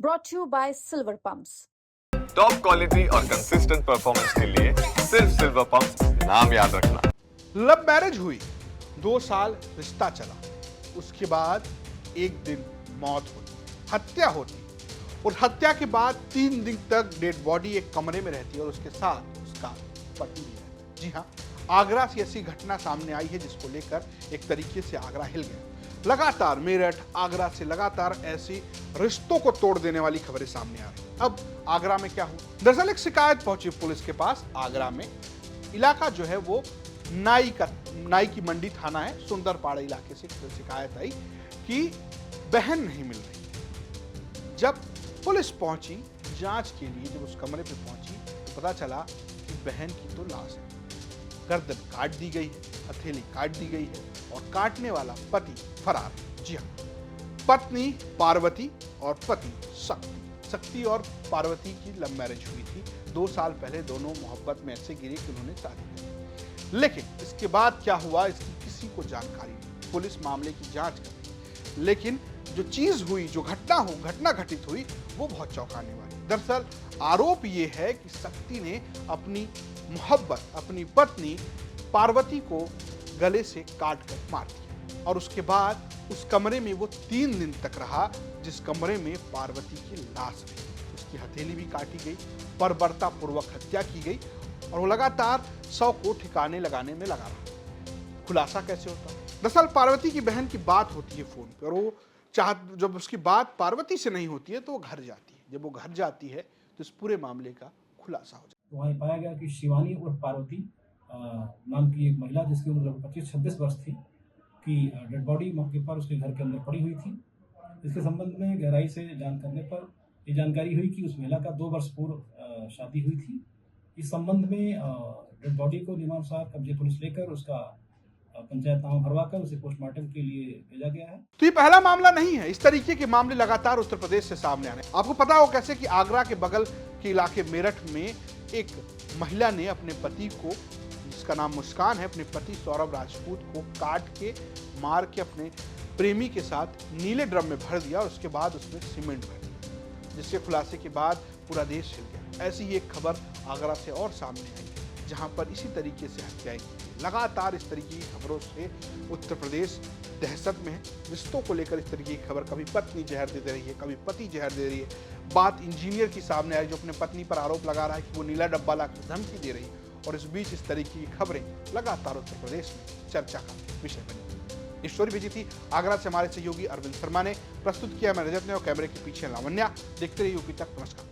brought to you by Silver Pumps. Top quality और consistent performance के लिए सिर्फ सिल्वर पंप्स नाम याद रखना। लव मैरिज हुई, 2 साल रिश्ता चला, उसके बाद एक दिन मौत होती, हत्या होती और हत्या के बाद 3 दिन तक डेड बॉडी एक कमरे में रहती है और उसके साथ उसका पति भी रहता है। जी हाँ, आगरा से ऐसी घटना सामने आई है जिसको लेकर एक तरीके से आगरा हिल गया। लगातार मेरठ, आगरा से लगातार ऐसी रिश्तों को तोड़ देने वाली खबरें सामने आ रही। अब आगरा में क्या हुआ? दरअसल एक शिकायत पहुंची पुलिस के पास। आगरा में इलाका जो है वो नाई की मंडी थाना है, सुंदरपाड़ा इलाके से शिकायत आई कि बहन नहीं मिल रही। जब पुलिस पहुंची जांच के लिए, जब उस कमरे पे पहुंची तो पता चला कि बहन की तो लाश है, गर्दन काट दी गई है, हथेली काट दी गई है और काटने वाला पति फरार। जी हाँ, पत्नी पार्वती और पति शक्ति और पार्वती की लव मैरिज हुई थी। 2 साल पहले दोनों मोहब्बत में ऐसे गिरे कि उन्होंने शादी की, लेकिन इसके बाद क्या हुआ इसकी किसी को जानकारी नहीं। पुलिस मामले की जांच कर रही, लेकिन जो चीज हुई, जो घटना घटित हुई, वो बहुत चौंकाने वाली। दरअसल आरोप ये है कि शक्ति ने अपनी मोहब्बत, अपनी पत्नी पार्वती को गले से काट कर मार दिया और उसके बाद उस कमरे में वो 3 दिन तक रहा, जिस कमरे में पार्वती की लाश रही। उसकी हथेली भी काटी गई, बर्बरतापूर्वक हत्या की गई और वो लगातार 100 को ठिकाने लगाने में लगा रहा। खुलासा कैसे होता? दरअसल पार्वती की बहन की बात होती है फोन पर, और वो जब उसकी बात पार्वती से नहीं होती है तो वो घर जाती है। जब वो घर जाती है तो इस पूरे मामले का खुलासा हो जाता है। वहाँ पाया गया कि शिवानी और पार्वती नाम की एक महिला, जिसकी उम्र लगभग 25-26 वर्ष थी, की डेड बॉडी मौके पर उसके घर के अंदर पड़ी हुई थी। इसके संबंध में गहराई से जान करने पर ये जानकारी हुई कि उस महिला का 2 वर्ष पूर्व शादी हुई थी। इस संबंध में डेड बॉडी को नियमानुसार कब्जे पुलिस लेकर उसका पंचायतनामा भरवाकर उसे पोस्टमार्टम के लिए भेजा गया है। तो ये पहला मामला नहीं है, इस तरीके के मामले लगातार उत्तर प्रदेश से सामने आ रहे हैं। आपको पता हो कैसे कि आगरा के बगल के इलाके मेरठ में एक महिला ने अपने पति को, जिसका नाम मुस्कान है, अपने पति सौरभ राजपूत को काट के मार के अपने प्रेमी के साथ नीले ड्रम में भर दिया और उसके बाद उसमें सीमेंट भर दिया, जिसके खुलासे के बाद पूरा देश हिल गया। ऐसी ही एक खबर आगरा से और सामने आई, जहां पर इसी तरीके से हत्याएं की गई। लगातार इस तरीके की खबरों से उत्तर प्रदेश दहशत में है। रिश्तों को लेकर इस तरीके की खबर, कभी पत्नी जहर दे रही है, कभी पति जहर दे रही है। बात इंजीनियर की सामने आई जो अपने पत्नी पर आरोप लगा रहा है कि वो नीला डब्बा लाकर धमकी दे रही है, और इस बीच इस तरीके की खबरें लगातार उत्तर प्रदेश में चर्चा का विषय बनी। इस स्टोरी भेजी थी आगरा से हमारे सहयोगी अरविंद शर्मा ने, प्रस्तुत किया मैं रजत ने और कैमरे के पीछे लावण्या। देखते रहिए यूपी तक। नमस्कार।